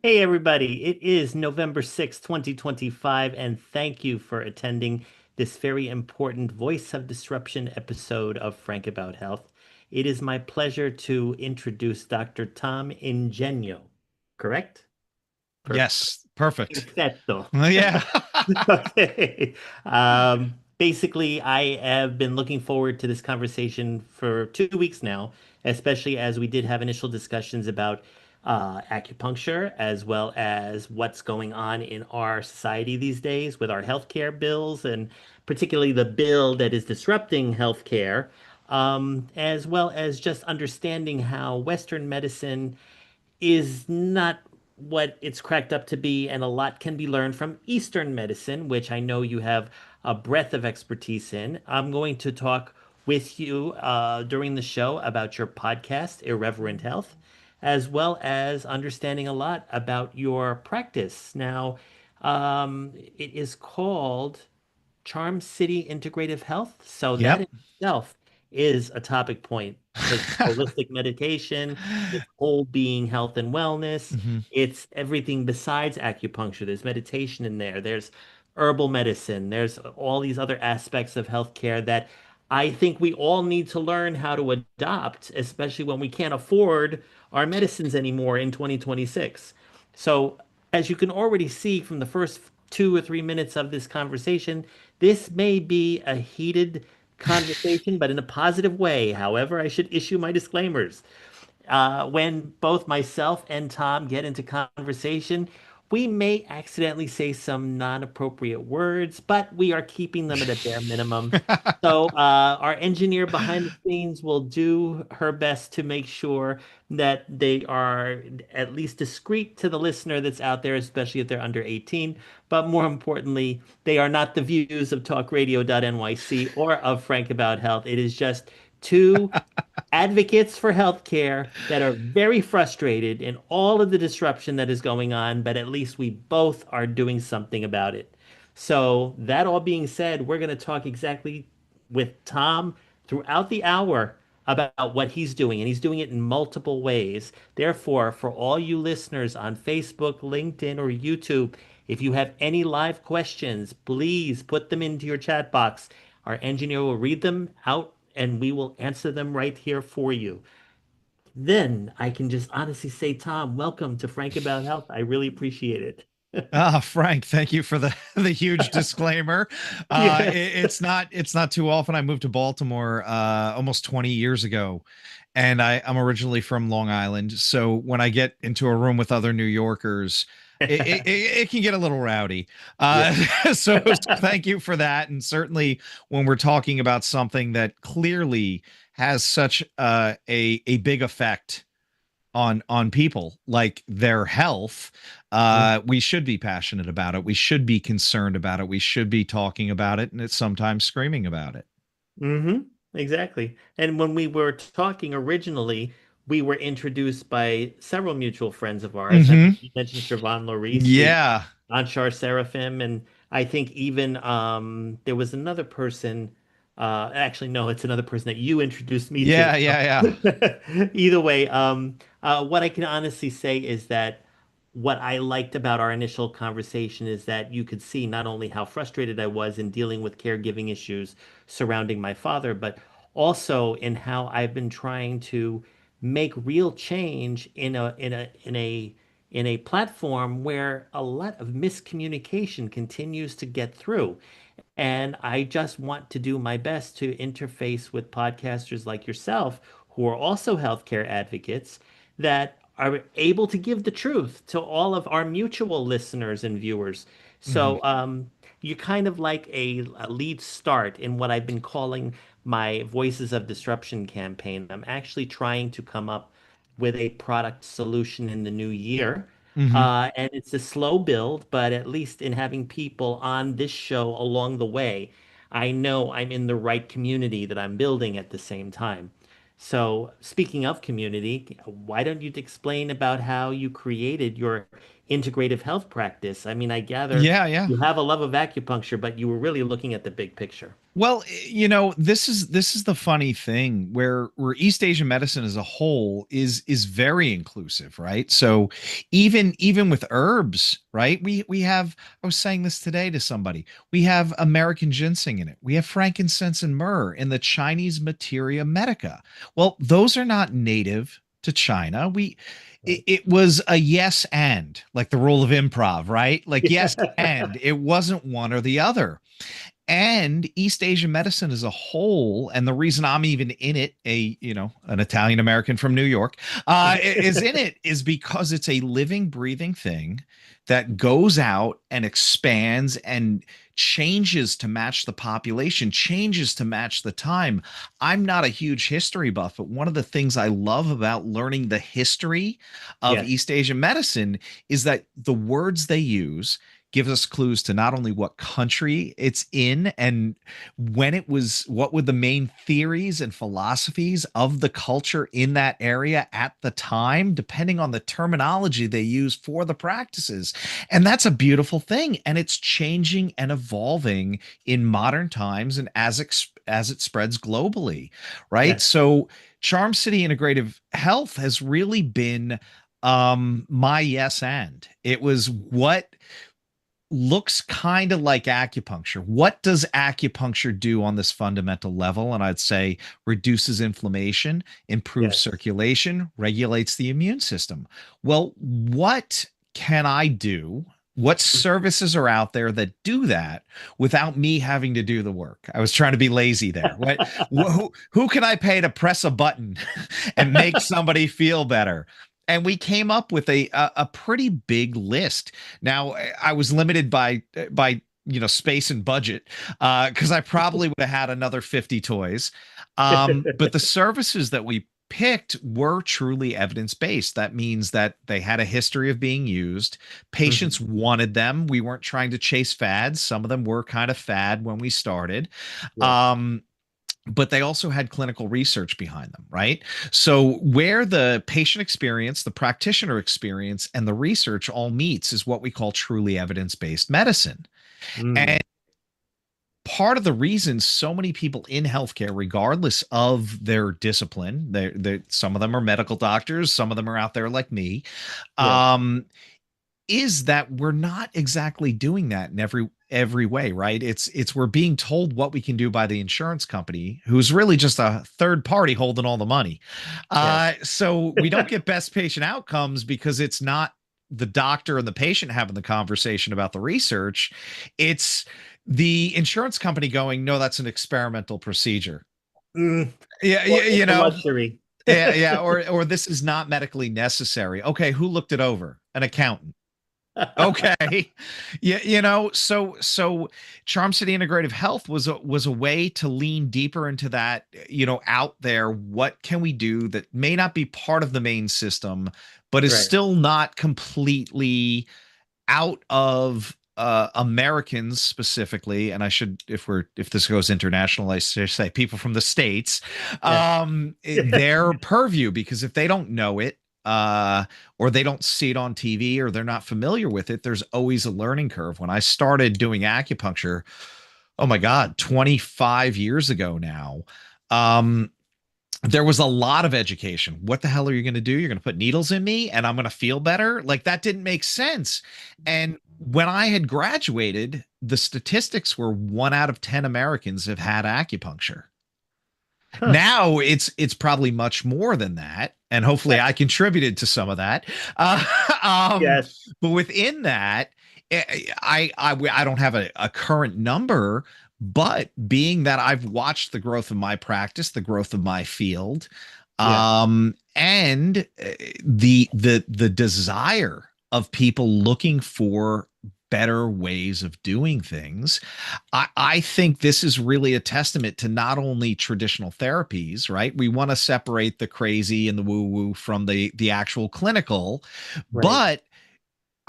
Hey, everybody. It is November 6th, 2025, and thank you for attending this very important Voice of Disruption episode of Frank About Health. It is my pleasure to introduce Dr. Tom Ingegno, correct? Yes, perfect. Perfetto. Well, yeah. Okay. Basically, I have been looking forward to this conversation for 2 weeks now, especially as we did have initial discussions about acupuncture as well as what's going on in our society these days with our healthcare bills and particularly the bill that is disrupting healthcare, as well as just understanding how Western medicine is not what it's cracked up to be, and a lot can be learned from Eastern medicine, which I know you have a breadth of expertise in. I'm going to talk with you during the show about your podcast, Irreverent Health, as well as understanding a lot about your practice. Now, it is called Charm City Integrative Health. So that Yep. in itself is a topic point because holistic medication, it's whole being health and wellness. hmm It's everything besides acupuncture. There's meditation in there. There's herbal medicine. There's all these other aspects of healthcare that I think we all need to learn how to adopt, especially when we can't afford our medicines anymore in 2026. So, as you can already see from the first 2 or 3 minutes of this conversation, this may be a heated conversation, but in a positive way. However, I should issue my disclaimers. When both myself and Tom get into conversation, we may accidentally say some non-appropriate words, but we are keeping them at a bare minimum. So, our engineer behind the scenes will do her best to make sure that they are at least discreet to the listener that's out there, especially if they're under 18. But more importantly, they are not the views of talkradio.nyc or of Frank About Health. It is just two advocates for healthcare that are very frustrated in all of the disruption that is going on, but at least we both are doing something about it. So, that all being said, we're going to talk exactly with Tom throughout the hour about what he's doing, and he's doing it in multiple ways. Therefore, for all you listeners on Facebook, LinkedIn, or YouTube, if you have any live questions, please put them into your chat box. Our engineer will read them out and we will answer them right here for you. Then I can just honestly say, Tom, welcome to Frank About Health. I really appreciate it. Frank, thank you for the the huge disclaimer. Yes. It's not too often. I moved to Baltimore almost 20 years ago, and I'm originally from Long Island. So when I get into a room with other New Yorkers, it can get a little rowdy. Yeah. So thank you for that. And certainly when we're talking about something that clearly has such a big effect on people like their health, we should be passionate about it, we should be concerned about it, we should be talking about it, and it's sometimes screaming about it. Mm-hmm. Exactly. And when we were talking originally, we were introduced by several mutual friends of ours. I mean, hmm you mentioned Siobhan Laurice, we yeah Anshar Seraphim, and I think even there was another person. Actually, no, it's another person that you introduced me to. yeah yeah yeah Either way, what I can honestly say is that what I liked about our initial conversation is that you could see not only how frustrated I was in dealing with caregiving issues surrounding my father, but also in how I've been trying to make real change in a platform where a lot of miscommunication continues to get through. And I just want to do my best to interface with podcasters like yourself, who are also healthcare advocates, that are able to give the truth to all of our mutual listeners and viewers. hmm So, you're kind of like a lead start in what I've been calling my Voices of Disruption campaign. I'm actually trying to come up with a product solution in the new year. hmm And it's a slow build, but at least in having people on this show along the way, I know I'm in the right community that I'm building at the same time. So, speaking of community, why don't you explain about how you created your integrative health practice. I mean, I gather Yeah, yeah. you have a love of acupuncture, but you were really looking at the big picture. Well, this is the funny thing where East Asian medicine as a whole is very inclusive, right? So even with herbs, right? We have I was saying this today to somebody. We have American ginseng in it. We have frankincense and myrrh in the Chinese Materia Medica. Well, those are not native to China. Right. It was a yes and like the rule of improv, right? Like yes Yeah. and it wasn't one or the other. And East Asian medicine as a whole, and the reason I'm even in it, an Italian American from New York, is in it is because it's a living, breathing thing that goes out and expands and changes to match the population, changes to match the time. I'm not a huge history buff, but one of the things I love about learning the history of Yes. East Asian medicine is that the words they use gives us clues to not only what country it's in and when it was, what were the main theories and philosophies of the culture in that area at the time, depending on the terminology they use for the practices. And that's a beautiful thing. And it's changing and evolving in modern times and as it spreads globally, right? Yes. So Charm City Integrative Health has really been my yes and it was what looks kind of like acupuncture. What does acupuncture do on this fundamental level? And I'd say reduces inflammation, improves Yes. circulation, regulates the immune system. Well, what can I do? What services are out there that do that without me having to do the work? I was trying to be lazy there. Who can I pay to press a button and make somebody feel better? And we came up with a pretty big list. Now, I was limited by space and budget because I probably would have had another 50 toys. But the services that we picked were truly evidence-based. That means that they had a history of being used. Patients Mhm. wanted them. We weren't trying to chase fads. Some of them were kind of fad when we started. Yes. Um, but they also had clinical research behind them, right? So where the patient experience, the practitioner experience, and the research all meets is what we call truly evidence-based medicine. Mm. And part of the reason so many people in healthcare, regardless of their discipline, some of them are medical doctors, some of them are out there like me, Yes. um, is that we're not exactly doing that in every way, right? It's we're being told what we can do by the insurance company, who's really just a third party holding all the money. Yes. So we don't get best patient outcomes because it's not the doctor and the patient having the conversation about the research. It's the insurance company going, no, that's an experimental procedure. Mm. Yeah, Well, it's you a know, luxury. yeah, or this is not medically necessary. Okay, who looked it over? An accountant. Okay. Yeah, so Charm City Integrative Health was a way to lean deeper into that, out there. What can we do that may not be part of the main system, but is Right. still not completely out of Americans specifically, and I should, if this goes international, I should say people from the States, Yes. their purview, because if they don't know it, or they don't see it on TV or they're not familiar with it, there's always a learning curve. When I started doing acupuncture, oh my God, 25 years ago now, um, there was a lot of education. What the hell are you going to do? You're going to put needles in me and I'm going to feel better? Like that didn't make sense. And when I had graduated, the statistics were 1 out of 10 Americans have had acupuncture. Huh. Now it's probably much more than that, and hopefully I contributed to some of that. Uh, um, Yes. but within that, I don't have a current number, but being that I've watched the growth of my practice, the growth of my field, Yes. and the desire of people looking for better ways of doing things. I think this is really a testament to not only traditional therapies, right? We want to separate the crazy and the woo-woo from the actual clinical, Right. but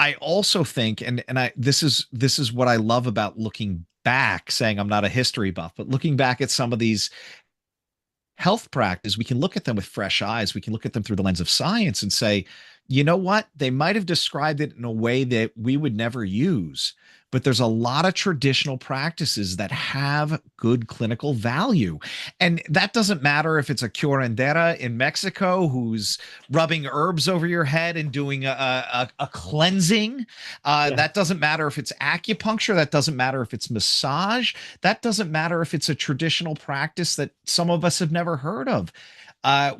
I also think, and this is what I love about looking back, saying I'm not a history buff, but looking back at some of these health practices, we can look at them with fresh eyes. We can look at them through the lens of science and say, You know what? They might have described it in a way that we would never use, but there's a lot of traditional practices that have good clinical value. And that doesn't matter if it's a curandera in Mexico who's rubbing herbs over your head and doing a cleansing. Yeah. That doesn't matter if it's acupuncture. That doesn't matter if it's massage. That doesn't matter if it's a traditional practice that some of us have never heard of. Uh,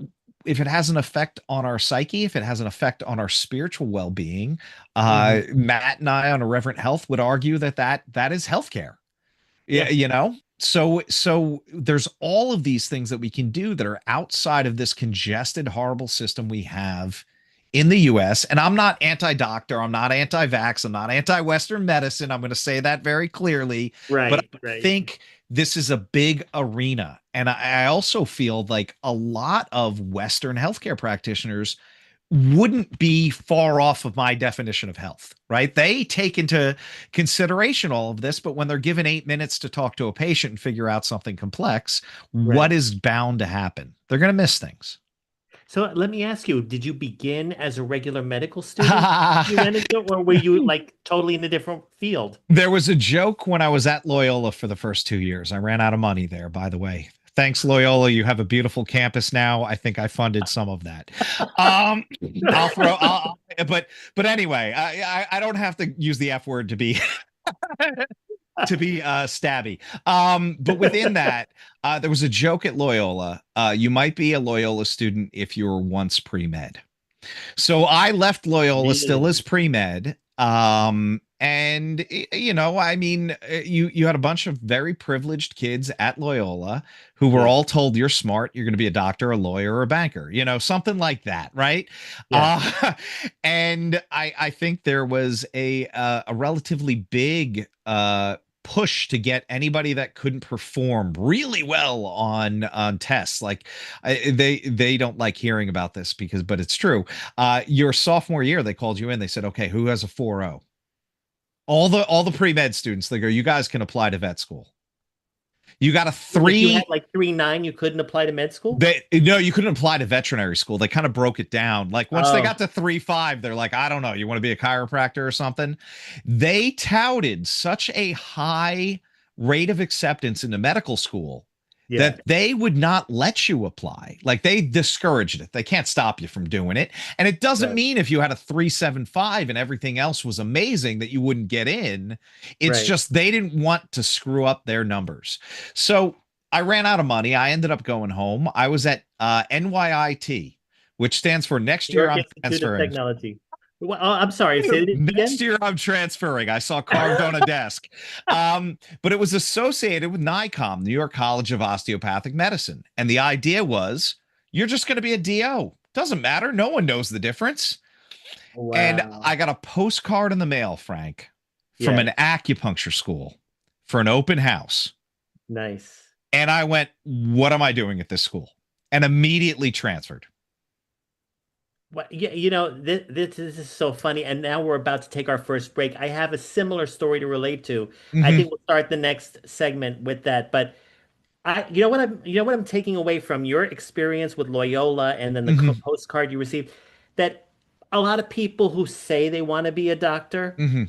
if it has an effect on our psyche, if it has an effect on our spiritual well-being, Hmm. Matt and I on Irreverent Health would argue that that is healthcare. Yeah, Yeah. you know. So there's all of these things that we can do that are outside of this congested, horrible system we have in the US. And I'm not anti-doctor, I'm not anti-vax, I'm not anti-Western medicine. I'm going to say that very clearly. But Right. I Right. think this is a big arena. And I also feel like a lot of Western healthcare practitioners wouldn't be far off of my definition of health, right? They take into consideration all of this, but when they're given 8 minutes to talk to a patient and figure out something complex, what Right. is bound to happen? They're going to miss things. So let me ask you, did you begin as a regular medical student you went into, or were you like totally in a different field? There was a joke when I was at Loyola for the first 2 years. I ran out of money there, by the way. Thanks, Loyola. You have a beautiful campus now. I think I funded some of that. Um, I'll throw, but anyway, I don't have to use the F word to be stabby. But within that, there was a joke at Loyola. You might be a Loyola student if you were once pre-med. So I left Loyola still Really? as pre-med. And you know, I mean, you had a bunch of very privileged kids at Loyola who were Yeah. all told you're smart, you're going to be a doctor, a lawyer, or a banker, you know, something like that, right? Yeah. And I think there was a relatively big push to get anybody that couldn't perform really well on tests. Like they don't like hearing about this because, but it's true. Your sophomore year, they called you in. They said, "Okay, who has a 4.0?" All the pre-med students, they go, "You guys can apply to vet school." You got a If you had three. like 3.9, you couldn't apply to med school? They no, you couldn't apply to veterinary school. They kind of broke it down. Like once they got Oh, to 3.5, they're like, I don't know, you want to be a chiropractor or something? They touted such a high rate of acceptance into medical school yeah. that they would not let you apply. Like they discouraged it. They can't stop you from doing it. And it doesn't Right. mean if you had a 3.75 and everything else was amazing that you wouldn't get in. It's Right. just they didn't want to screw up their numbers. So I ran out of money. I ended up going home. I was at NYIT, which stands for next New year York I'm Institute of transferring. Technology. Well, oh, I'm sorry, say it Next again. year I'm transferring. I saw carved on a desk. But it was associated with NICOM, New York College of Osteopathic Medicine. And the idea was you're just going to be a DO. Doesn't matter. No one knows the difference. And Wow. I got a postcard in the mail, Frank, from Yeah. an acupuncture school for an open house. Nice. And I went, what am I doing at this school? And immediately transferred. What, yeah, this is so funny. And now we're about to take our first break. I have a similar story to relate to. I Mm-hmm, think we'll start the next segment with that. But you know what I'm taking away from your experience with Loyola and then the mm-hmm, postcard you received, that a lot of people who say they want to be a doctor, mm-hmm.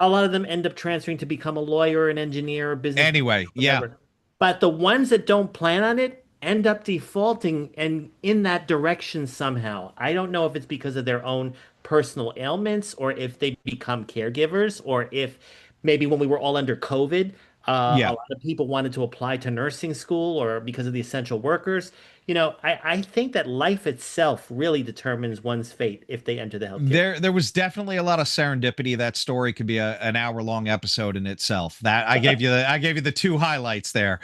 a lot of them end up transferring to become a lawyer, an engineer, a business person, Anyway, yeah, whatever. But the ones that don't plan on it end up defaulting and in that direction somehow. I don't know if it's because of their own personal ailments or if they become caregivers or if maybe when we were all under COVID, a yeah. lot of people wanted to apply to nursing school or because of the essential workers. I think that life itself really determines one's fate if they enter the healthcare. There was definitely a lot of serendipity. That story could be an hour long episode in itself. That I gave you the two highlights there.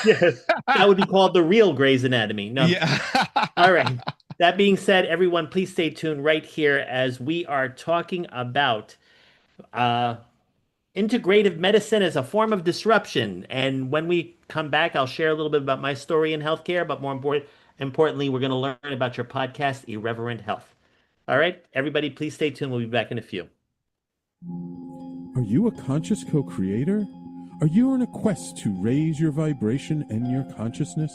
Yes, that would be called the real Grey's Anatomy. No, I'm Yeah. kidding. All right. That being said, everyone, please stay tuned right here as we are talking about uh, integrative medicine as a form of disruption. And when we come back, I'll share a little bit about my story in healthcare, but importantly, we're going to learn about your podcast, Irreverent Health. All right, everybody, please stay tuned. We'll be back in a few. Are you a conscious co creator? Are you on a quest to raise your vibration and your consciousness?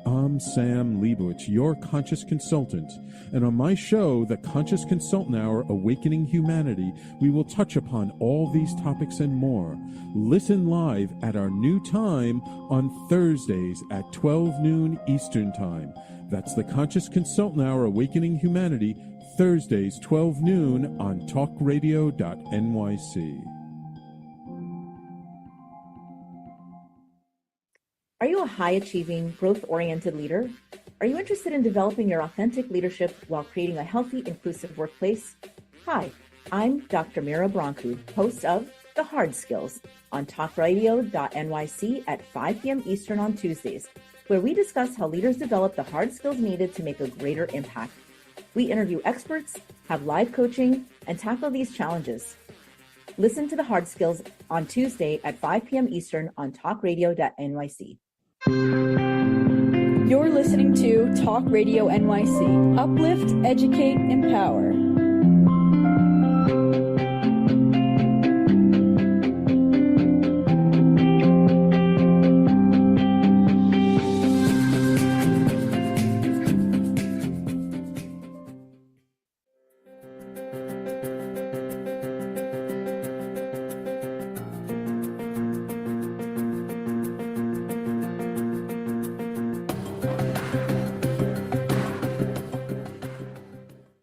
I'm Sam Leibowitz, your conscious consultant, and on my show, The Conscious Consultant Hour Awakening Humanity, we will touch upon all these topics and more. Listen live at our new time on Thursdays at 12 noon Eastern Time. That's The Conscious Consultant Hour Awakening Humanity, Thursdays 12 noon on talkradio.nyc. Are you a high-achieving, growth-oriented leader? Are you interested in developing your authentic leadership while creating a healthy, inclusive workplace? Hi, I'm Dr. Mira Broncu, host of The Hard Skills on talkradio.nyc at 5 p.m. Eastern on Tuesdays, where we discuss how leaders develop the hard skills needed to make a greater impact. We interview experts, have live coaching, and tackle these challenges. Listen to The Hard Skills on Tuesday at 5 p.m. Eastern on talkradio.nyc. You're listening to Talk Radio NYC. Uplift, educate, empower.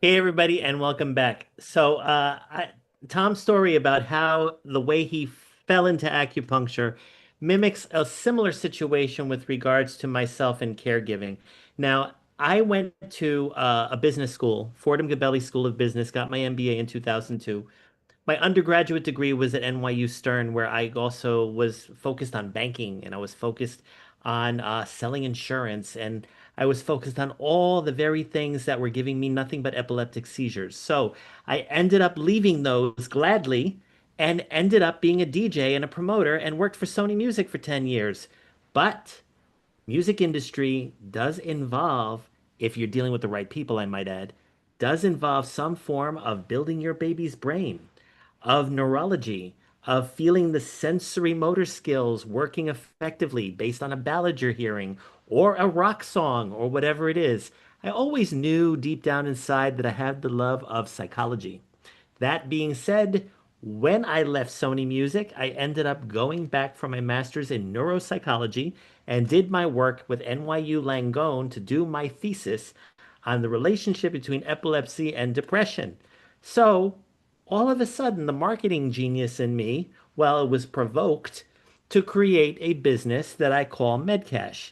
Hey, everybody, and welcome back. So, Tom's story about how the way he fell into acupuncture mimics a similar situation with regards to myself and caregiving. Now, I went to a business school, Fordham Gabelli School of Business, got my MBA in 2002. My undergraduate degree was at NYU Stern, where I also was focused on banking and I was focused on selling insurance and I was focused on all the very things that were giving me nothing but epileptic seizures. So I ended up leaving those gladly and ended up being a DJ and a promoter and worked for Sony Music for 10 years. But music industry does involve, if you're dealing with the right people, I might add, does involve some form of building your baby's brain, of neurology, of feeling the sensory motor skills working effectively based on a ballad you're hearing or a rock song or whatever it is. I always knew deep down inside that I had the love of psychology. That being said, when I left Sony Music, I ended up going back for my master's in neuropsychology and did my work with NYU Langone to do my thesis on the relationship between epilepsy and depression. So, all of a sudden, the marketing genius in me, well, it was provoked to create a business that I call Medcash.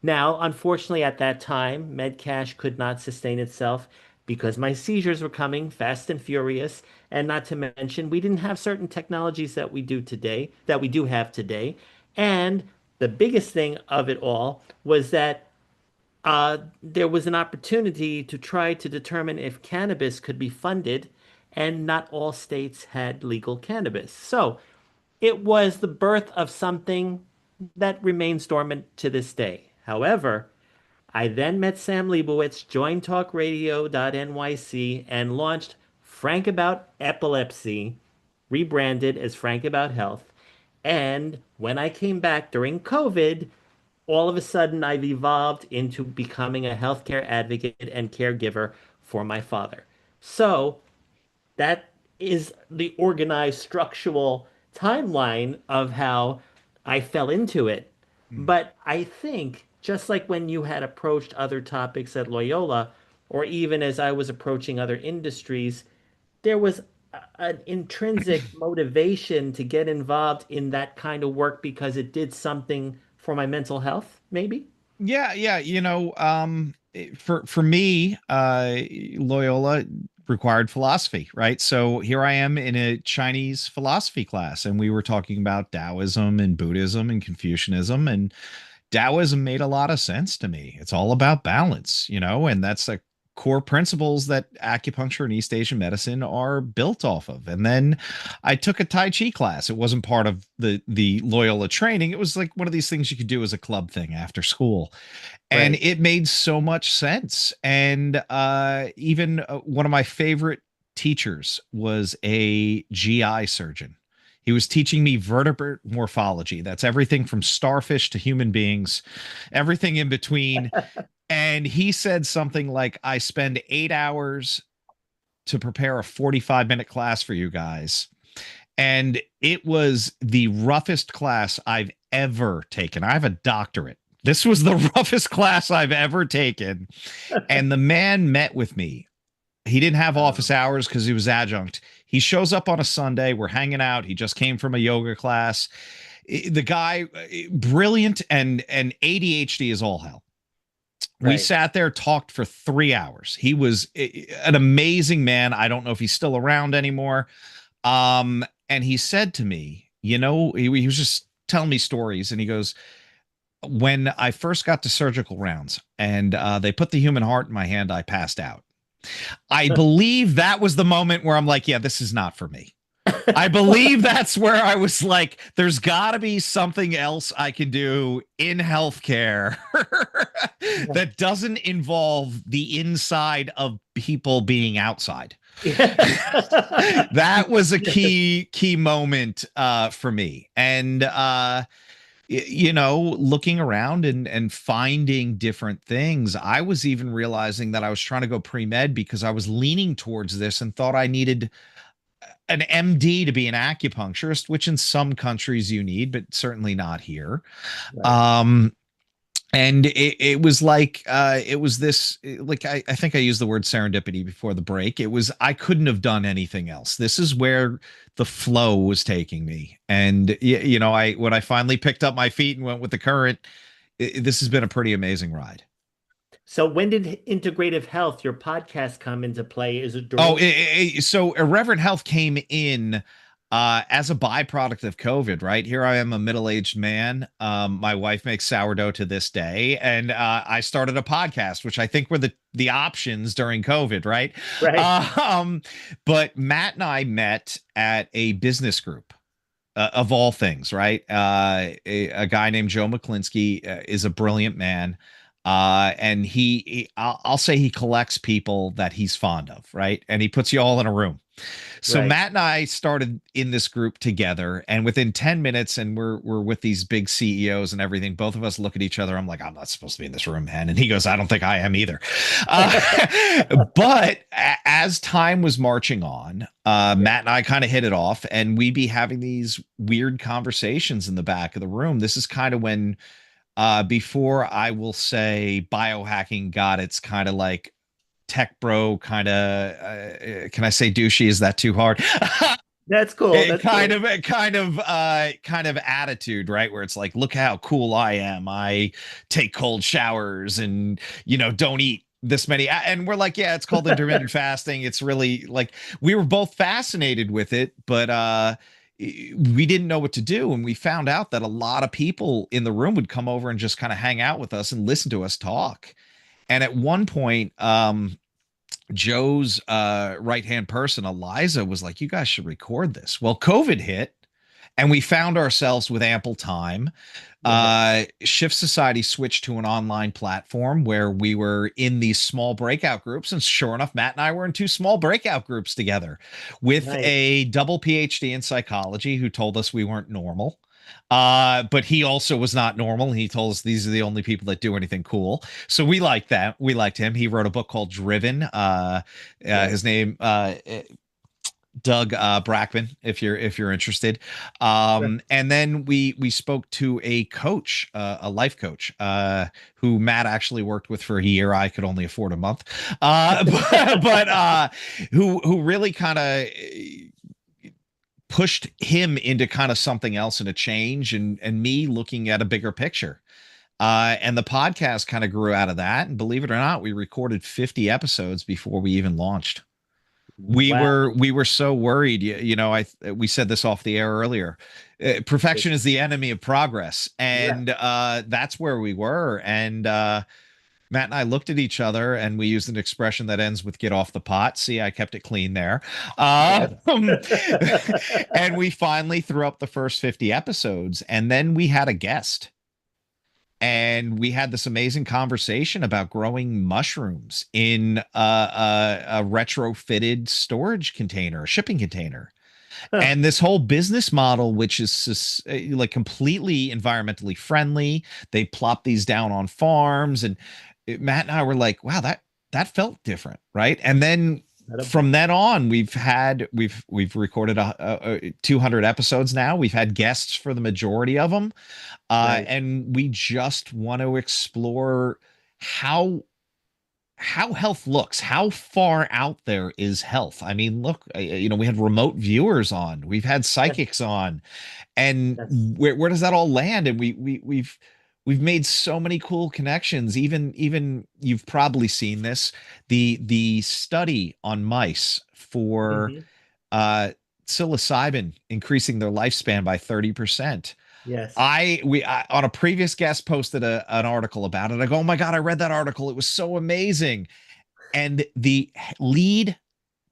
Now, unfortunately, at that time, Medcash could not sustain itself because my seizures were coming fast and furious, and not to mention, we didn't have certain technologies that we do today, that we do have today. And the biggest thing of it all was that there was an opportunity to try to determine if cannabis could be funded, and not all states had legal cannabis. So it was the birth of something that remains dormant to this day. However, I then met Sam Leibowitz, joined talkradio.nyc, and launched Frank About Epilepsy, rebranded as Frank About Health. And when I came back during COVID, all of a sudden I've evolved into becoming a healthcare advocate and caregiver for my father. So that is the organized structural timeline of how I fell into it. But I think just like when you had approached other topics at Loyola, or even as I was approaching other industries, there was an intrinsic motivation to get involved in that kind of work because it did something for my mental health, maybe? Yeah. For me, Loyola required philosophy, right? So here I am in a Chinese philosophy class, and we were talking about Taoism and Buddhism and Confucianism, and Taoism made a lot of sense to me. It's all about balance, and that's like core principles that acupuncture and East Asian medicine are built off of. And then I took a Tai Chi class. It wasn't part of the Loyola training. It was like one of these things you could do as a club thing after school. And Right. it made so much sense. And even one of my favorite teachers was a GI surgeon. He was teaching me vertebrate morphology. That's everything from starfish to human beings, everything in between. And he said something like, I spend 8 hours to prepare a 45-minute class for you guys. And it was the roughest class I've ever taken. I have a doctorate. This was the roughest class I've ever taken. And the man met with me. He didn't have office hours because he was adjunct. He shows up on a Sunday. We're hanging out. He just came from a yoga class. The guy, brilliant, and ADHD is all hell. We sat there, talked for 3 hours. He was an amazing man. I don't know if he's still around anymore. And he said to me, he was just telling me stories. And he goes, when I first got to surgical rounds and they put the human heart in my hand, I passed out. I believe that was the moment where I'm like, yeah, this is not for me. I believe that's where I was like, there's got to be something else I can do in healthcare that doesn't involve the inside of people being outside. That was a key moment for me. And looking around and finding different things, I was even realizing that I was trying to go pre-med because I was leaning towards this and thought I needed an MD to be an acupuncturist, which in some countries you need, but certainly not here. Right. And it was like, it was this, like, I think I used the word serendipity before the break. It was, I couldn't have done anything else. This is where the flow was taking me. And, when I finally picked up my feet and went with the current, this has been a pretty amazing ride. So when did Integrative Health, your podcast, come into play? Is it during- so Irreverent Health came in as a byproduct of COVID, right? Here I am, a middle-aged man. My wife makes sourdough to this day. And I started a podcast, which I think were the options during COVID, right? Right. But Matt and I met at a business group. Of all things, right? A guy named Joe McClinsky is a brilliant man. And I'll say he collects people that he's fond of, right? And he puts you all in a room. So Matt and I started in this group together, and within 10 minutes, and we're with these big CEOs and everything, both of us look at each other. I'm like, I'm not supposed to be in this room, man. And he goes, I don't think I am either. But as time was marching on, Matt and I kind of hit it off, and we'd be having these weird conversations in the back of the room. This is kind of when before, I will say, biohacking got its kind of like tech bro kind of, can I say douchey? Is that too hard? That's cool. That's kind of attitude, right? Where it's like, look how cool I am. I take cold showers and, don't eat this many. And we're like, yeah, it's called intermittent fasting. It's really like, we were both fascinated with it, but we didn't know what to do. And we found out that a lot of people in the room would come over and just kind of hang out with us and listen to us talk. And at one point, Joe's right-hand person, Eliza, was like, you guys should record this. Well, COVID hit, and we found ourselves with ample time. Shift Society switched to an online platform where we were in these small breakout groups. And sure enough, Matt and I were in 2 small breakout groups together with a double PhD in psychology who told us we weren't normal. But he also was not normal. He told us these are the only people that do anything cool. So we liked that. We liked him. He wrote a book called Driven. His name, Doug Brackman, if you're interested. And then we spoke to a coach, a life coach, who Matt actually worked with for a year. I could only afford a month, but who really kind of pushed him into kind of something else and a change, and me looking at a bigger picture. And the podcast kind of grew out of that. And believe it or not, we recorded 50 episodes before we even launched. We were so worried. We said this off the air earlier. Perfection is the enemy of progress. And that's where we were. And Matt and I looked at each other, and we used an expression that ends with "get off the pot." See, I kept it clean there. And we finally threw up the first 50 episodes, and then we had a guest. And we had this amazing conversation about growing mushrooms in a retrofitted storage container, a shipping container. And this whole business model, which is like completely environmentally friendly, they plop these down on farms, and Matt and I were like, wow, that felt different, right? And then from then on, we've recorded 200 episodes now. We've had guests for the majority of them, Right. and we just want to explore how health looks. How far out there is health? I mean, look, we had remote viewers on, we've had Yes. psychics on, and Yes. where does that all land? And we've made so many cool connections. Even you've probably seen this, the study on mice for Mhm. uh psilocybin increasing their lifespan by 30%. Yes. I on a previous guest posted an article about it. I go, oh my God, I read that article. It was so amazing. And the lead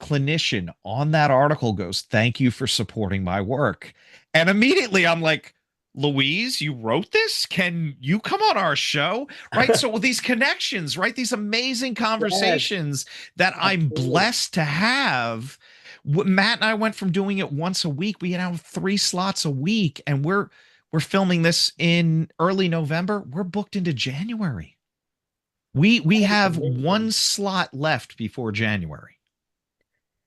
clinician on that article goes, thank you for supporting my work. And immediately I'm like, Louise, you wrote this? Can you come on our show? Right. So with these connections, right? These amazing Yes. conversations that I'm Absolutely. blessed to have. Matt and I went from doing it once a week. We now have 3 slots a week, and we're filming this in early November. We're booked into January. We That is have amazing. 1 slot left before January.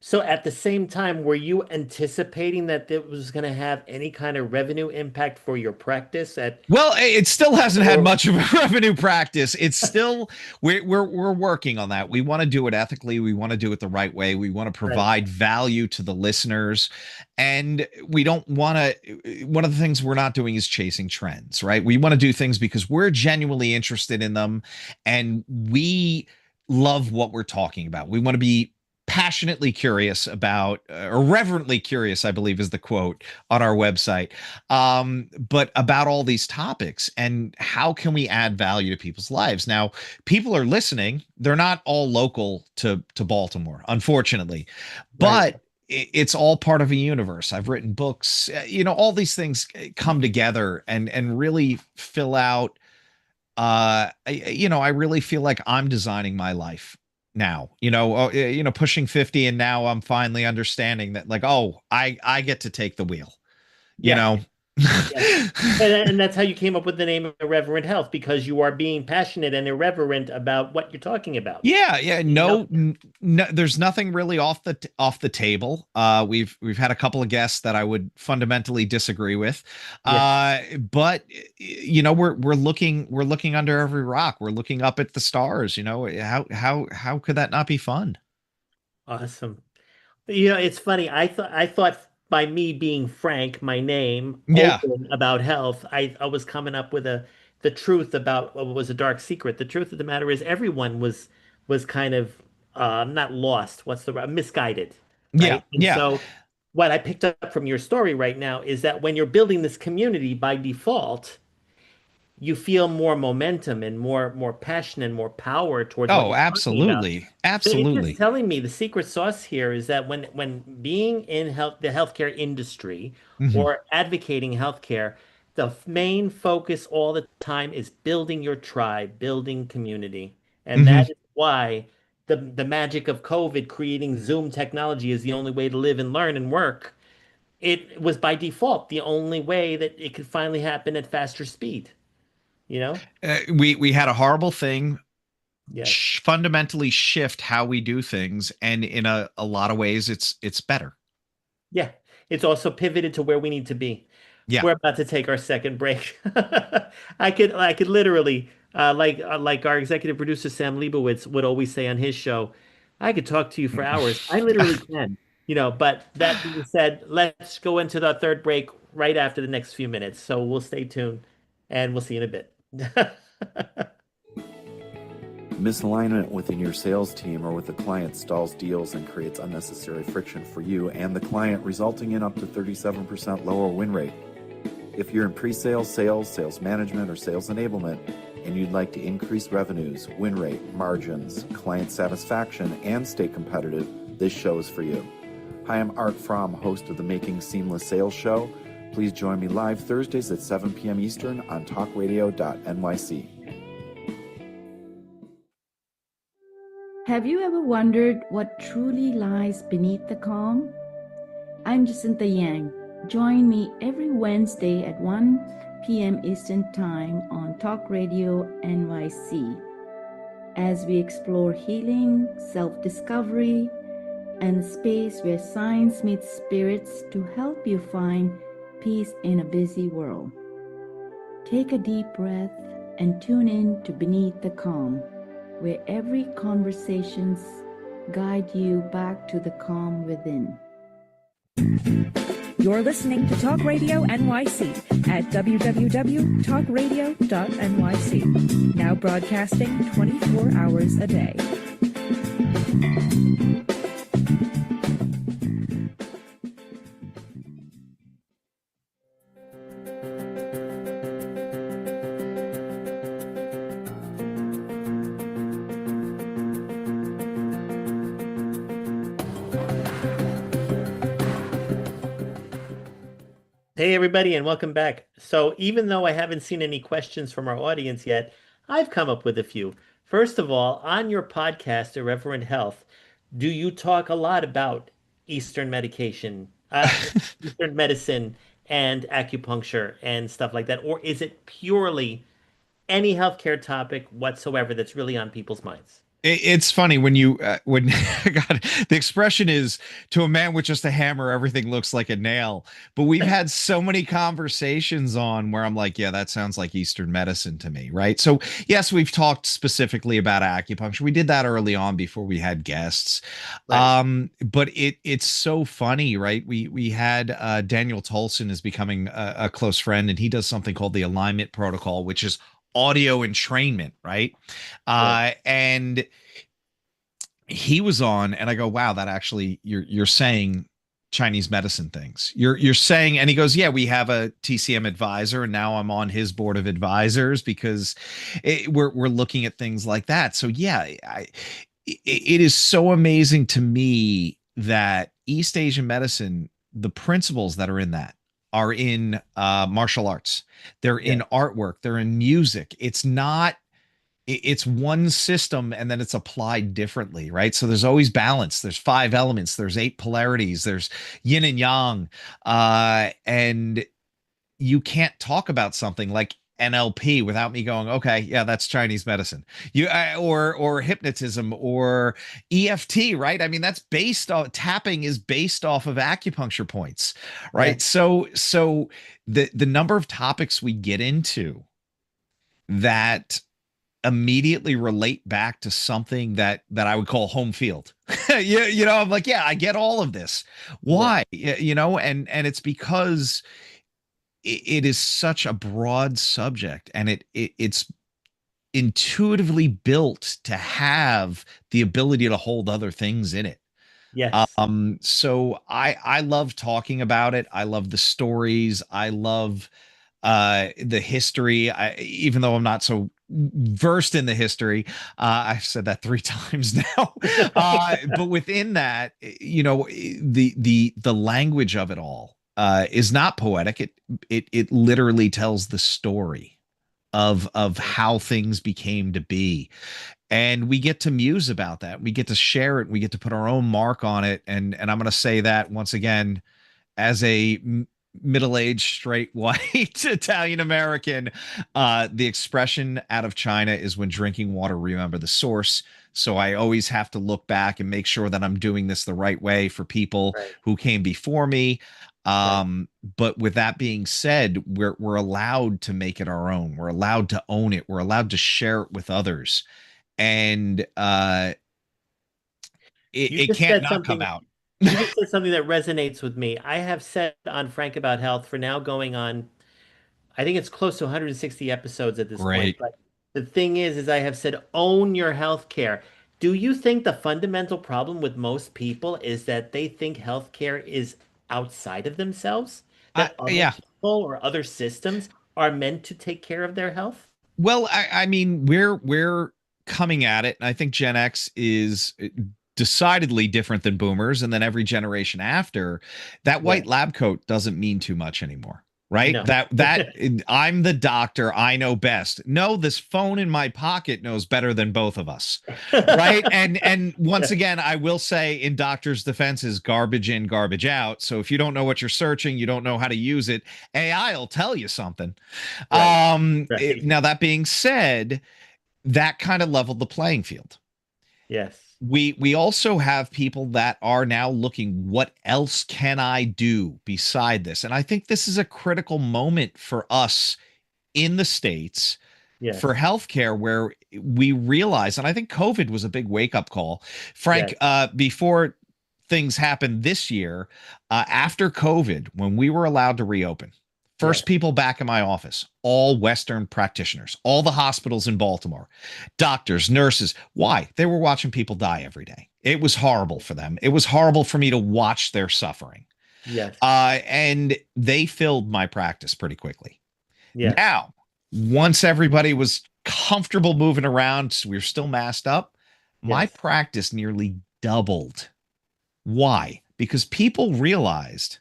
So at the same time, were you anticipating that it was going to have any kind of revenue impact for your practice at Well, it still hasn't had or much of a revenue practice. It's still we're working on that. We want to do it ethically. We want to do it the right way. We want to right, provide value to the listeners, and we don't want to. One of the things we're not doing is chasing trends, right? We want to do things because we're genuinely interested in them, and we love what we're talking about. We want to be passionately curious about, or reverently curious, I believe is the quote on our website, but about all these topics and how can we add value to people's lives. Now, people are listening. They're not all local to Baltimore, unfortunately, right. but it's all part of a universe. I've written books, all these things come together and really fill out. I really feel like I'm designing my life now, pushing 50, and now I'm finally understanding that, like, oh, I get to take the wheel, you Yes, know. yes. And that's how you came up with the name of Irreverent Health, because you are being passionate and irreverent about what you're talking about. Yeah, In no, healthcare. no, there's nothing really off the table. We've had a couple of guests that I would fundamentally disagree with. Yes. But we're looking under every rock. We're looking up at the stars. How could that not be fun? Awesome. It's funny. I thought by me being frank, my name, Yeah. open about health, I was coming up with the truth about what was a dark secret. The truth of the matter is everyone was kind of not lost. What's the misguided, Yeah. right? And Yeah. so what I picked up from your story right now is that when you're building this community by default, you feel more momentum and more passion and more power towards what Oh, you're talking about. absolutely. So it's just Absolutely. telling me the secret sauce here is that when being in the healthcare industry Mhm. or advocating healthcare, the main focus all the time is building your tribe, building community. And Mhm. that is why the magic of COVID creating Zoom technology is the only way to live and learn and work. It was by default the only way that it could finally happen at faster speed, you know? We had a horrible thing Yes. fundamentally shift how we do things, and in a lot of ways it's better. Yeah. It's also pivoted to where we need to be. Yeah. We're about to take our second break. I could literally, like our executive producer Sam Leibowitz would always say on his show, I could talk to you for hours. I literally can, but that being said, let's go into the third break right after the next few minutes. So we'll stay tuned and we'll see you in a bit. Misalignment within your sales team or with the client stalls deals and creates unnecessary friction for you and the client, resulting in up to 37% lower win rate. If you're in pre-sales, sales management, or sales enablement, and you'd like to increase revenues, win rate, margins, client satisfaction, and stay competitive, this show is for you. Hi, I'm Art Fromm, host of the Making Seamless Sales Show. Please join me live Thursdays at 7 p.m. Eastern on talkradio.nyc. Have you ever wondered what truly lies beneath the calm? I'm Jacinta Yang. Join me every Wednesday at 1 p.m. Eastern Time on Talk Radio NYC as we explore healing, self-discovery, and a space where science meets spirits to help you find peace in a busy world. Take a deep breath and tune in to Beneath the Calm, where every conversations guide you back to the calm within. You're listening to Talk Radio NYC at www.talkradio.nyc. Now broadcasting 24 hours a day. Hey, everybody, and welcome back. So even though I haven't seen any questions from our audience yet, I've come up with a few. First of all, on your podcast, Irreverent Health, do you talk a lot about Eastern medication, Eastern medicine and acupuncture and stuff like that? Or is it purely any healthcare topic whatsoever that's really on people's minds? It's funny when you when God, the expression is to a man with just a hammer, everything looks like a nail. But we've had so many conversations on where I'm like, yeah, that sounds like Eastern medicine to me, right? So yes, we've talked specifically about acupuncture. We did that early on before we had guests. Right. But it's so funny, right? We had Daniel Tolson is becoming a close friend, and he does something called the alignment protocol, which is audio entrainment, right? And he was on, and I go, wow, that actually you're saying Chinese medicine things. You're saying, and he goes, yeah, we have a TCM advisor, and now I'm on his board of advisors because we're looking at things like that. So yeah, it is so amazing to me that East Asian medicine, the principles that are in that are in martial arts. They're in artwork. They're in music. It's not, it's one system and then it's applied differently, right? So there's always balance. There's 5 elements. There's 8 polarities. There's yin and yang. And you can't talk about something like NLP without me going, okay, yeah, that's Chinese medicine. Or hypnotism or EFT, right? I mean, that's based on tapping is based off of acupuncture points, right? So the number of topics we get into that immediately relate back to something that I would call home field. I'm like, yeah, I get all of this. Why? And it's because it is such a broad subject, and it's intuitively built to have the ability to hold other things in it. Yes. So I love talking about it. I love the stories. I love the history. Even though I'm not so versed in the history, I've said that 3 times now. But within that, the language of it all is not poetic. It literally tells the story of how things became to be, and we get to muse about that. We get to share it. We get to put our own mark on it. And I'm going to say that once again, as a middle-aged, straight, white Italian American, the expression out of China is, when drinking water, remember the source. So I always have to look back and make sure that I'm doing this the right way for people who came before me. But with that being said, we're allowed to make it our own. We're allowed to own it. We're allowed to share it with others. And it can't not come out. You just said something that resonates with me. I have said on Frank About Health for now going on, I think it's close to 160 episodes at this point. But the thing is I have said, own your healthcare. Do you think the fundamental problem with most people is that they think healthcare is outside of themselves? That other people or other systems are meant to take care of their health? Well, I mean, we're coming at it, and I think Gen X is decidedly different than boomers, and then every generation after that white lab coat doesn't mean too much anymore, right? No. That I'm the doctor, I know best. No, this phone in my pocket knows better than both of us, right? And once again, I will say, in doctors' defense, is garbage in, garbage out. So if you don't know what you're searching, you don't know how to use it, AI will tell you something. Right. Now, that being said, that kind of leveled the playing field. Yes. We also have people that are now looking, what else can I do beside this? And I think this is a critical moment for us in the States Yes. for healthcare, where we realize, and I think COVID was a big wake-up call. Frank, before things happened this year, after COVID, when we were allowed to reopen, first people back in my office, all Western practitioners, all the hospitals in Baltimore, doctors, nurses. Why? They were watching people die every day. It was horrible for them. It was horrible for me to watch their suffering. Yes. And they filled my practice pretty quickly. Yes. Now, once everybody was comfortable moving around, so we were still masked up, my practice nearly doubled. Why? Because people realized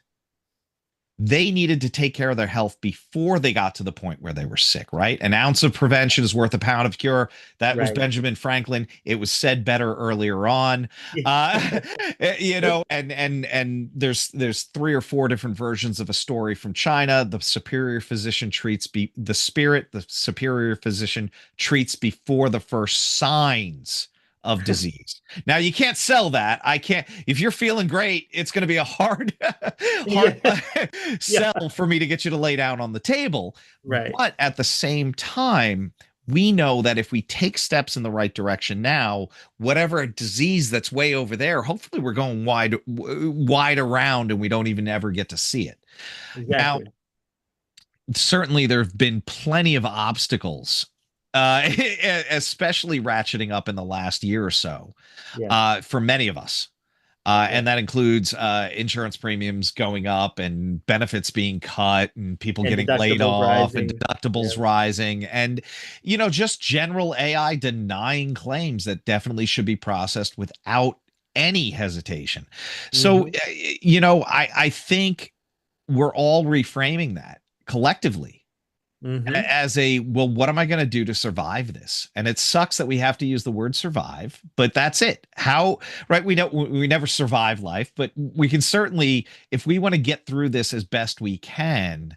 they needed to take care of their health before they got to the point where they were sick, right? An ounce of prevention is worth a pound of cure. That was Benjamin Franklin. It was said better earlier on. And there's 3 or 4 different versions of a story from China. The superior physician treats the superior physician treats before the first signs of disease. Now, you can't sell that. I can't. If you're feeling great, it's going to be a hard sell for me to get you to lay down on the table. Right. But at the same time, we know that if we take steps in the right direction now, whatever disease that's way over there, hopefully we're going wide around and we don't even ever get to see it. Exactly. Now, certainly there have been plenty of obstacles, especially ratcheting up in the last year or so, for many of us. And that includes insurance premiums going up and benefits being cut and people getting laid off and deductibles rising, and, just general AI denying claims that definitely should be processed without any hesitation. So, I think we're all reframing that collectively. As well, what am I going to do to survive this? And it sucks that we have to use the word survive, but that's it. How, right? We never survive life, but we can certainly, if we want to get through this as best we can,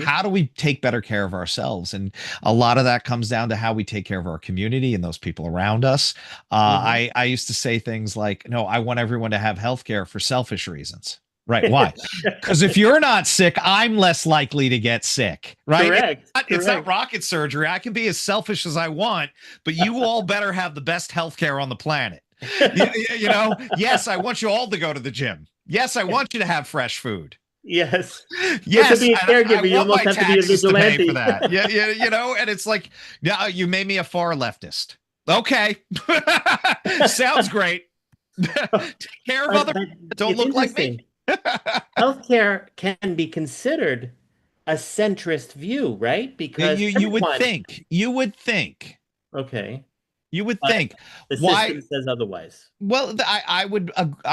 how do we take better care of ourselves? And a lot of that comes down to how we take care of our community and those people around us. I used to say things like, no, I want everyone to have healthcare for selfish reasons. Right. Why? Because if you're not sick, I'm less likely to get sick. Right. Correct. It's not rocket surgery. I can be as selfish as I want, but you all better have the best healthcare on the planet. Yes, I want you all to go to the gym. Yes, I want you to have fresh food. Yes. Yes. To be a caregiver, you almost have to be a vigilante. For that. And it's like, yeah, you made me a far leftist. Okay. Sounds great. Take care of other people that don't look like me. Healthcare can be considered a centrist view, right? Because you would think. Okay. You would think. The system says otherwise. Well, I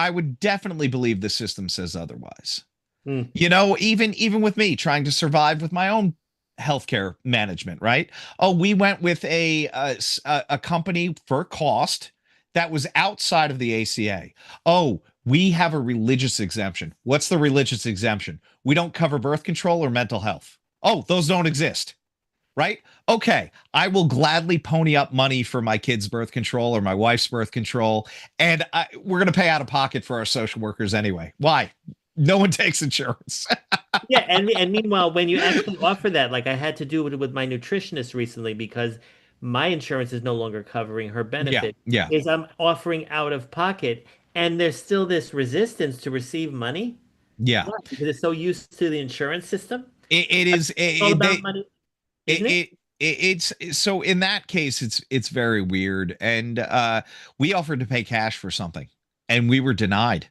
would definitely believe the system says otherwise. Even with me trying to survive with my own healthcare management, right? Oh, we went with a company for cost that was outside of the ACA. Oh, we have a religious exemption. What's the religious exemption? We don't cover birth control or mental health. Oh, those don't exist, right? Okay, I will gladly pony up money for my kid's birth control or my wife's birth control, and we're going to pay out of pocket for our social workers anyway. Why? No one takes insurance. And meanwhile, when you actually offer that, like I had to do it with my nutritionist recently because my insurance is no longer covering her benefit. Is I'm offering out of pocket. And there's still this resistance to receive money. Yeah. Why? Because it's so used to the insurance system. It is all about money. It's so in that case, it's very weird. And we offered to pay cash for something and we were denied.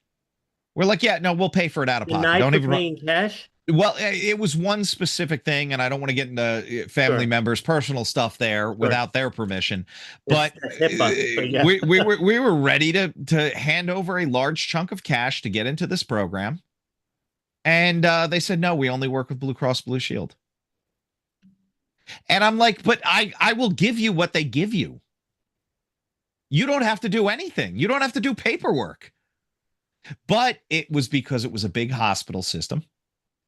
We're like, yeah, no, we'll pay for it out of pocket. Denied for paying cash? Well, it was one specific thing, and I don't want to get into family members' personal stuff there without their permission. But we were ready to hand over a large chunk of cash to get into this program. And they said, no, we only work with Blue Cross Blue Shield. And I'm like, but I will give you what they give you. You don't have to do anything. You don't have to do paperwork. But it was because it was a big hospital system.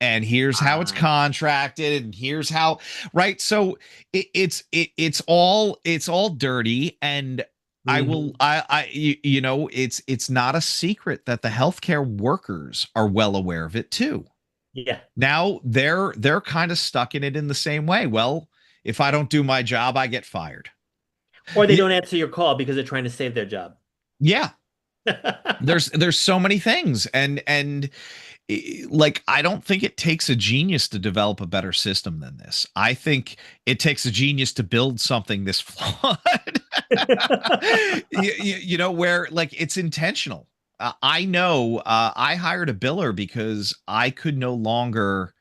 And here's how it's contracted, and here's how, right? So it's all dirty. And it's not a secret that the healthcare workers are well aware of it too. Yeah. Now they're kind of stuck in it in the same way. Well, if I don't do my job, I get fired. Or they don't answer your call because they're trying to save their job. Yeah. There's so many things. And like, I don't think it takes a genius to develop a better system than this. I think it takes a genius to build something this flawed. Where like it's intentional. I know I hired a biller because I could no longer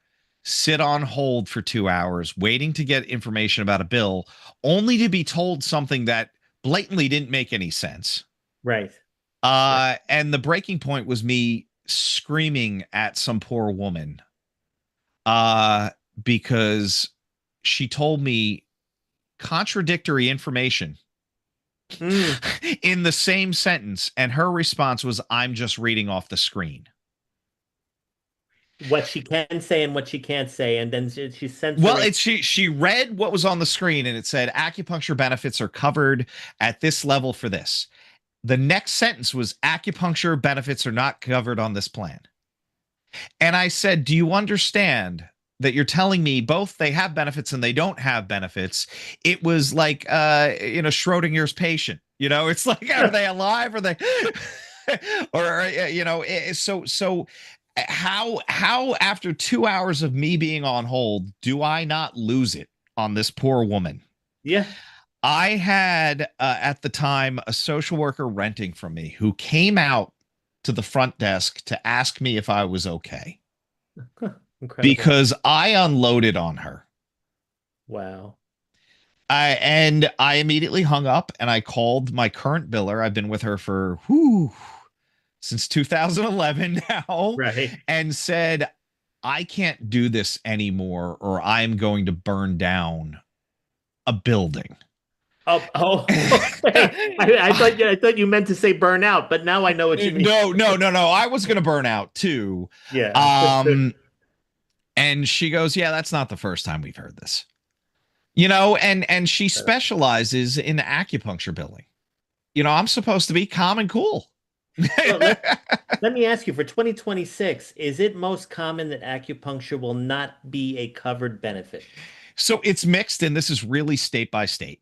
sit on hold for 2 hours waiting to get information about a bill, only to be told something that blatantly didn't make any sense. Right. And the breaking point was me screaming at some poor woman because she told me contradictory information in the same sentence, and her response was, I'm just reading off the screen. What she can say and what she can't say, and then she sent. Well, she read what was on the screen, and it said acupuncture benefits are covered at this level for this. The next sentence was acupuncture benefits are not covered on this plan. And I said, do you understand that you're telling me both they have benefits and they don't have benefits? It was like Schrodinger's patient. It's like, are they alive? Are they so how after 2 hours of me being on hold do I not lose it on this poor woman? Yeah. I had at the time a social worker renting from me who came out to the front desk to ask me if I was okay. Incredible. Because I unloaded on her. Wow. I immediately hung up and I called my current biller. I've been with her for since 2011 now. Right. And said, I can't do this anymore or I'm going to burn down a building. Oh. I thought you meant to say burnout, but now I know what you mean. No. I was going to burn out too. Yeah. And she goes, yeah, that's not the first time we've heard this. And she specializes in acupuncture billing. I'm supposed to be calm and cool. Well, let me ask you, for 2026, is it most common that acupuncture will not be a covered benefit? So it's mixed, and this is really state by state.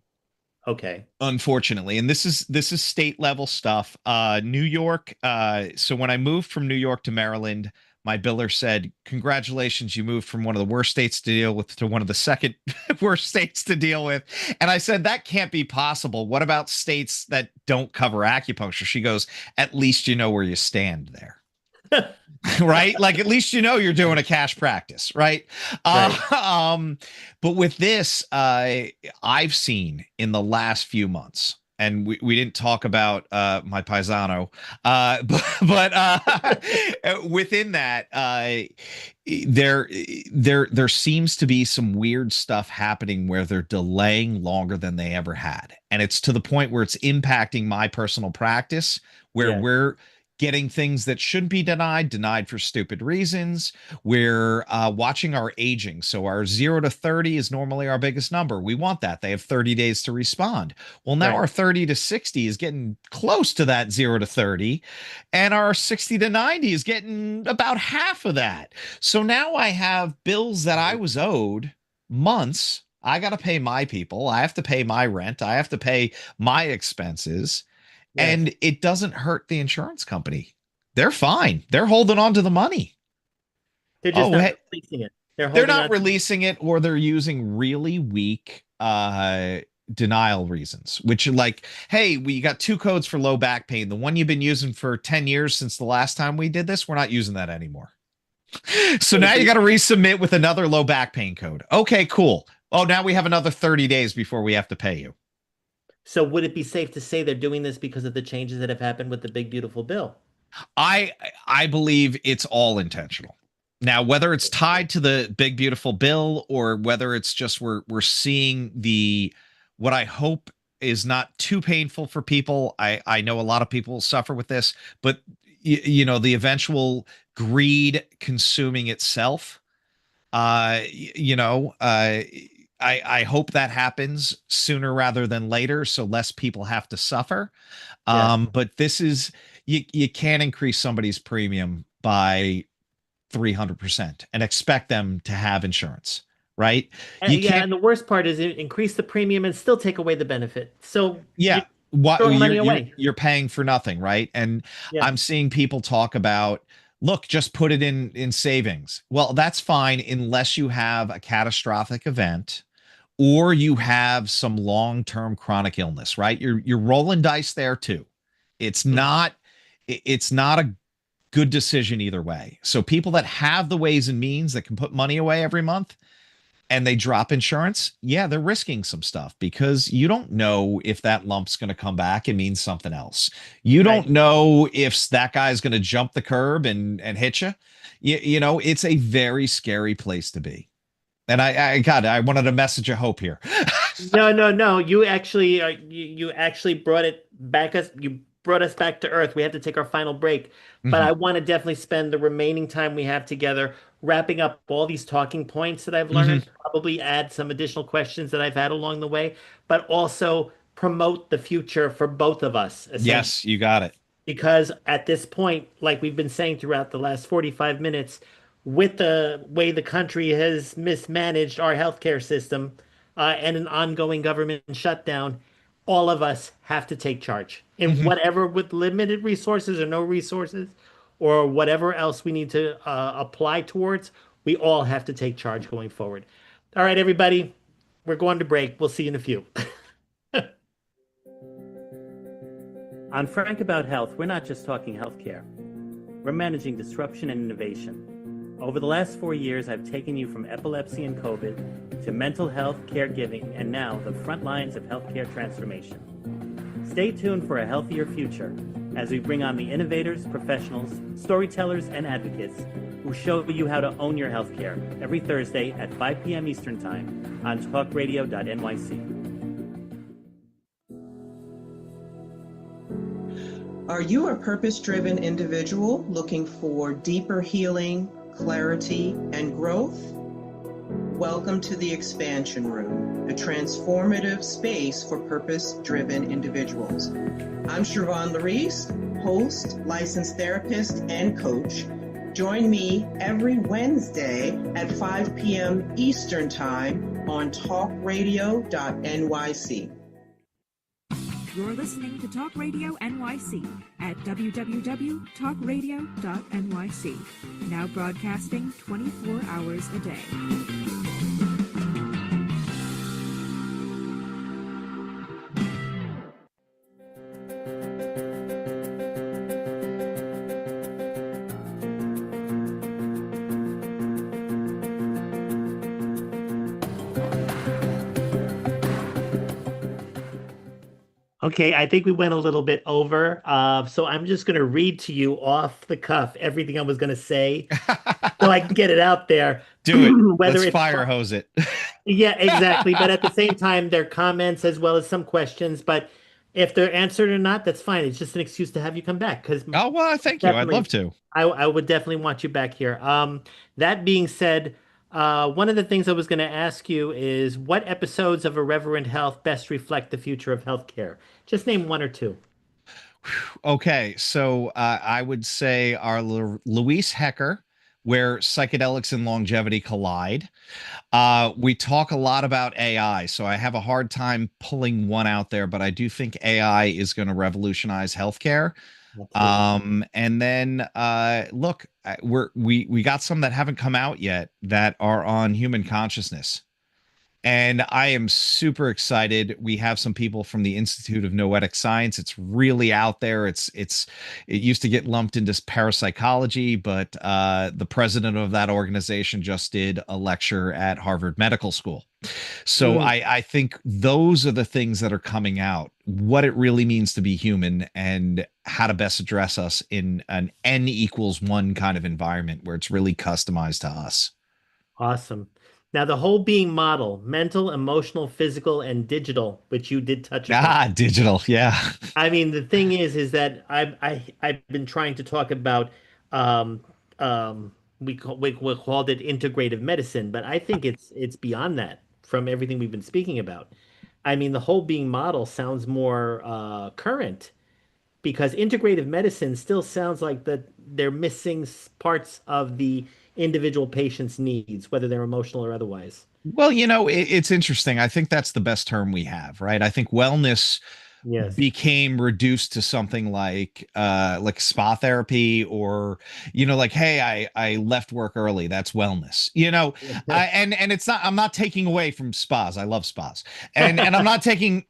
Okay. Unfortunately, and this is state level stuff. New York. So when I moved from New York to Maryland, my biller said, congratulations, you moved from one of the worst states to deal with to one of the second worst states to deal with. And I said, that can't be possible. What about states that don't cover acupuncture? She goes, at least you know where you stand there. Right? Like, at least you're doing a cash practice, right? Right. But with this, I've seen in the last few months, and we didn't talk about my paisano, but within that, there seems to be some weird stuff happening where they're delaying longer than they ever had, and it's to the point where it's impacting my personal practice, where we're getting things that shouldn't be denied for stupid reasons. We're watching our aging. So our 0 to 30 is normally our biggest number. We want that. They have 30 days to respond. Well, now our 30 to 60 is getting close to that 0 to 30. And our 60 to 90 is getting about half of that. So now I have bills that I was owed months. I got to pay my people. I have to pay my rent. I have to pay my expenses. Yes. And it doesn't hurt the insurance company. They're fine. They're holding on to the money. They're just not releasing it. They're not releasing it, or they're using really weak denial reasons, which are like, hey, we got 2 codes for low back pain. The one you've been using for 10 years since the last time we did this, we're not using that anymore. So now you got to resubmit with another low back pain code. Okay, cool. Oh, now we have another 30 days before we have to pay you. So would it be safe to say they're doing this because of the changes that have happened with the big, beautiful bill? I believe it's all intentional. Now, whether it's tied to the big beautiful bill or whether it's just we're seeing the what I hope is not too painful for people. I know a lot of people suffer with this, but the eventual greed consuming itself. I hope that happens sooner rather than later, so less people have to suffer. Yeah. But this is you can't increase somebody's premium by 300% and expect them to have insurance, right? You Yeah, can't, and the worst part is increase the premium and still take away the benefit. So you yeah. What throw you're money you're away. you're paying for nothing, right? And Yeah. I'm seeing people talk about, look, just put it in savings. Well, that's fine unless you have a catastrophic event or you have some long-term chronic illness, right? You're rolling dice there too. It's Mhm. not it's not a good decision either way. So people that have the ways and means that can put money away every month and they drop insurance, yeah, they're risking some stuff because you don't know if that lump's going to come back and mean something else. You Right. don't know if that guy's going to jump the curb and hit you. It's a very scary place to be. And I wanted a message of hope here. No, no, no. You actually you actually brought us back to earth. We have to take our final break, but Mhm, I want to definitely spend the remaining time we have together wrapping up all these talking points that I've mhm. learned, probably add some additional questions that I've had along the way, but also promote the future for both of us, essentially. Yes, you got it. Because at this point, like we've been saying throughout the last 45 minutes, with the way the country has mismanaged our healthcare system and an ongoing government shutdown, all of us have to take charge in Mhm. whatever, with limited resources or no resources, or whatever else we need to apply towards. We all have to take charge going forward. All right, everybody, we're going to break. We'll see you in a few. On Frank About Health, we're not just talking healthcare. We're managing disruption and innovation. Over the last 4 years, I've taken you from epilepsy and COVID to mental health, caregiving, and now the front lines of healthcare transformation. Stay tuned for a healthier future as we bring on the innovators, professionals, storytellers, and advocates who show you how to own your healthcare every Thursday at 5 p.m. Eastern Time on talkradio.nyc. Are you a purpose-driven individual looking for deeper healing, clarity, and growth? Welcome to the Expansion Room, a transformative space for purpose-driven individuals. I'm Siobhan Larice, host, licensed therapist, and coach. Join me every Wednesday at 5 p.m. Eastern Time on talkradio.nyc. You're listening to Talk Radio NYC at www.talkradio.nyc, now broadcasting 24 hours a day. Okay, I think we went a little bit over. So I'm just going to read to you off the cuff everything I was going to say so I can get it out there. Do it. Whether Let's it's fire hose it. yeah, exactly. But at the same time, they're comments as well as some questions. But if they're answered or not, that's fine. It's just an excuse to have you come back because Oh, well, thank you. I'd definitely, love to. I would definitely want you back here. That being said, one of the things I was going to ask you is what episodes of Irreverent Health best reflect the future of healthcare? Just name one or two. Okay, so I would say our Louise Hecker, where psychedelics and longevity collide. We talk a lot about AI, so I have a hard time pulling one out there, but I do think AI is going to revolutionize healthcare. Absolutely. And then look, we got some that haven't come out yet that are on human consciousness. And I am super excited. We have some people from the Institute of Noetic Science. It's really out there. It used to get lumped into parapsychology, but the president of that organization just did a lecture at Harvard Medical School. So Mm. I think those are the things that are coming out, what it really means to be human and how to best address us in an N=1 kind of environment where it's really customized to us. Awesome. Now, the whole being model, mental, emotional, physical, and digital, which you did touch upon. Ah, digital. Yeah. I mean, the thing is that I've been trying to talk about um we called it integrative medicine, but I think it's beyond that from everything we've been speaking about. I mean, the whole being model sounds more current because integrative medicine still sounds like that they're missing parts of the individual patient's needs, whether they're emotional or otherwise. Well, it's interesting. I think that's the best term we have, right? I think wellness Yes. became reduced to something like spa therapy or like, hey, I left work early, that's wellness. And it's not, I'm not taking away from spas, I love spas, and I'm not taking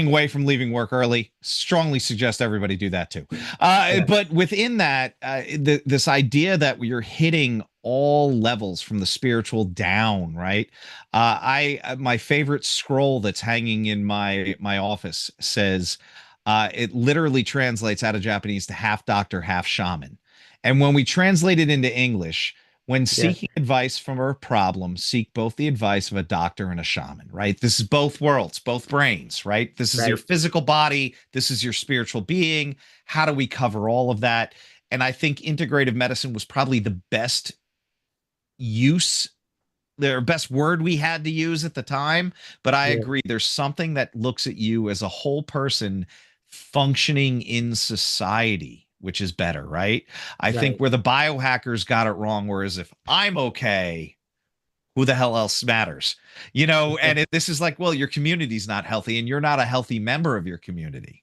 away from leaving work early. Strongly suggest everybody do that too. Yeah. But within that, this idea that you're hitting all levels from the spiritual down, right? My favorite scroll that's hanging in my office says, it literally translates out of Japanese to half doctor, half shaman. And when we translate it into English, when Yes. seeking advice from a problem, seek both the advice of a doctor and a shaman, right? This is both worlds, both brains, right? This is your Right. physical body, this is your spiritual being. How do we cover all of that? And I think integrative medicine was probably the best use, the best word we had to use at the time. But I Yeah. agree, there's something that looks at you as a whole person functioning in society, which is better, right? I think Right. where the biohackers got it wrong, whereas if I'm okay, who the hell else matters? This is like, well, your community's not healthy and you're not a healthy member of your community,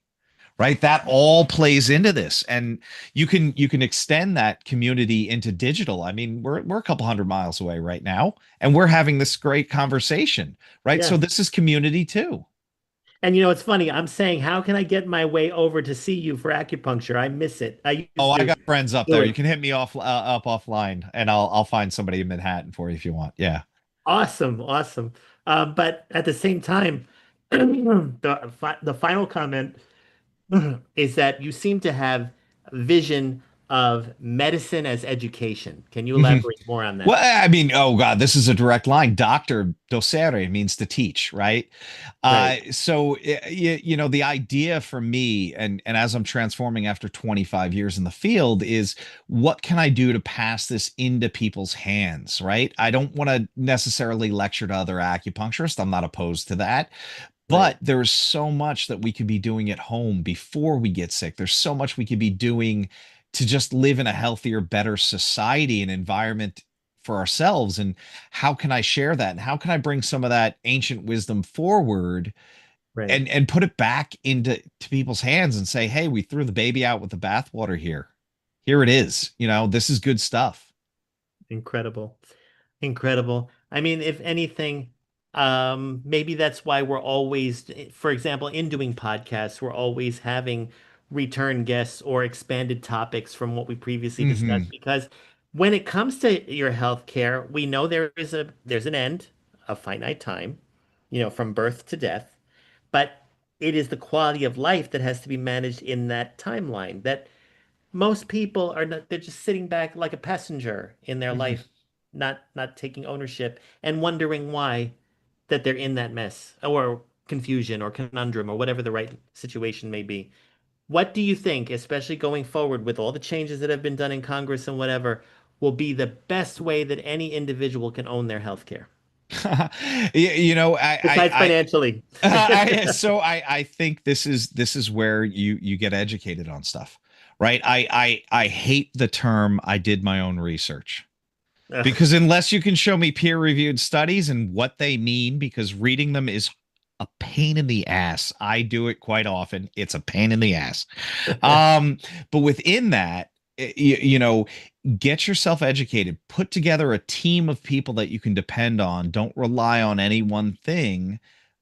right? That all plays into this, and you can extend that community into digital. I mean, we're a couple hundred miles away right now and we're having this great conversation, right? So Yeah. this is community too. And it's funny. I'm saying, how can I get my way over to see you for acupuncture? I miss it. I Oh, used I to got friends up do there. You it. can hit me up offline and I'll find somebody in Manhattan for you if you want. Yeah. Awesome, awesome. But at the same time, the final comment is that you seem to have a vision of medicine as education. Can you elaborate more on Well, that? I mean, oh God, this is a direct line. Doctor, docere means to teach, right? Right, The idea for me, and as I'm transforming after 25 years in the field, is what can I do to pass this into people's hands, right? I don't want to necessarily lecture to other acupuncturists. I'm not opposed to that. right. But there's so much that we could be doing at home before we get sick. There's so much we could be doing to just live in a healthier, better society and environment for ourselves. And how can I share that? And how can I bring some of that ancient wisdom forward Right. and put it back into people's hands and say, hey, we threw the baby out with the bathwater here. Here it is. This is good stuff. Incredible. Incredible. I mean, if anything, maybe that's why we're always, for example, in doing podcasts, we're always having return guests or expanded topics from what we previously discussed. Hmm. Because when it comes to your healthcare, we know there's an end, a finite time, from birth to death, but it is the quality of life that has to be managed in that timeline. That most people are not, they're just sitting back like a passenger in their life, not taking ownership and wondering why that they're in that mess or confusion or conundrum or whatever the right situation may be. What do you think, especially going forward with all the changes that have been done in Congress and whatever, will be the best way that any individual can own their health care? Besides I financially. I think this is where you get educated on stuff, right? I hate the term I did my own research, Ugh, because unless you can show me peer-reviewed studies and what they mean, because reading them is a pain in the ass. I do it quite often. It's a pain in the ass. But within that, you know, get yourself educated, put together a team of people that you can depend on. Don't rely on any one thing.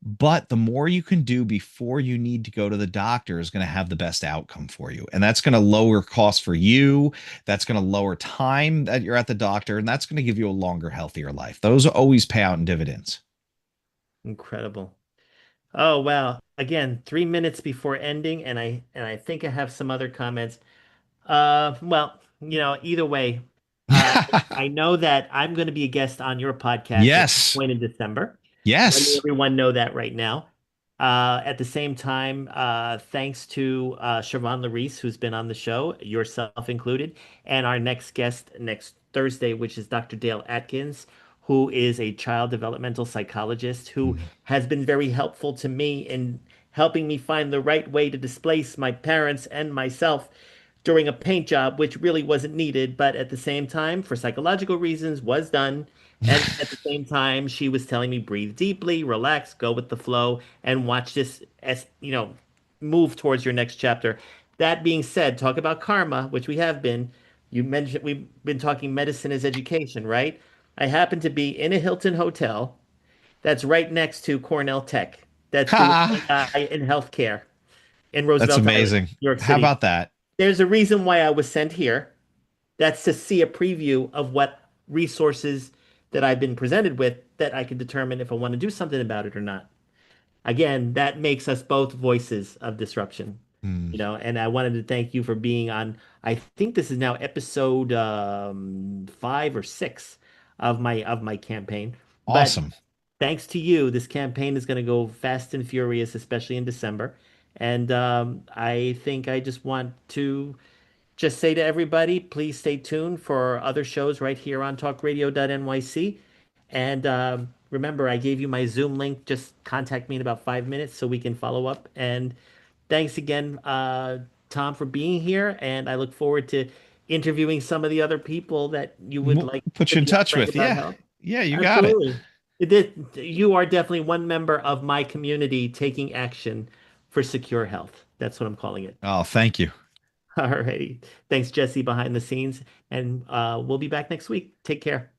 But the more you can do before you need to go to the doctor is going to have the best outcome for you. And that's going to lower costs for you. That's going to lower time that you're at the doctor. And that's going to give you a longer, healthier life. Those always pay out in dividends. Incredible. Oh, wow. Again, 3 minutes before ending, and I think I have some other comments. Well, either way, uh, I know that I'm going to be a guest on your podcast at some Yes. point in December. Letting Yes. everyone know that right now. At the same time, thanks to Siobhan Larice, who's been on the show, yourself included, and our next guest next Thursday, which is Dr. Dale Atkins, who is a child developmental psychologist who Mhm. has been very helpful to me in helping me find the right way to displace my parents and myself during a paint job, which really wasn't needed, but at the same time, for psychological reasons, was done. And at the same time, she was telling me breathe deeply, relax, go with the flow, and watch this as move towards your next chapter. That being said, talk about karma, which we have been. You mentioned we've been talking medicine as education, right? I happen to be in a Hilton hotel that's right next to Cornell Tech, that's doing Ha! AI in healthcare in That's Roosevelt Island, amazing. New York How City. about that? There's a reason why I was sent here. That's to see a preview of what resources that I've been presented with that I can determine if I want to do something about it or not. Again, that makes us both voices of disruption, Hmm. and I wanted to thank you for being on. I think this is now episode 5 or 6 of my campaign. But Awesome. thanks to you, this campaign is going to go fast and furious, especially in December. And I think I just want to just say to everybody, please stay tuned for other shows right here on talkradio.nyc. And remember, I gave you my Zoom link. Just contact me in about 5 minutes so we can follow up. And thanks again, Tom, for being here. And I look forward to interviewing some of the other people that you would We'll like put to you in be on touch Brand with. About Yeah. Health. Yeah, you got it. Absolutely. You are definitely one member of my community taking action for secure health. That's what I'm calling it. Oh, thank you. All righty. Thanks, Jesse, behind the scenes. And we'll be back next week. Take care.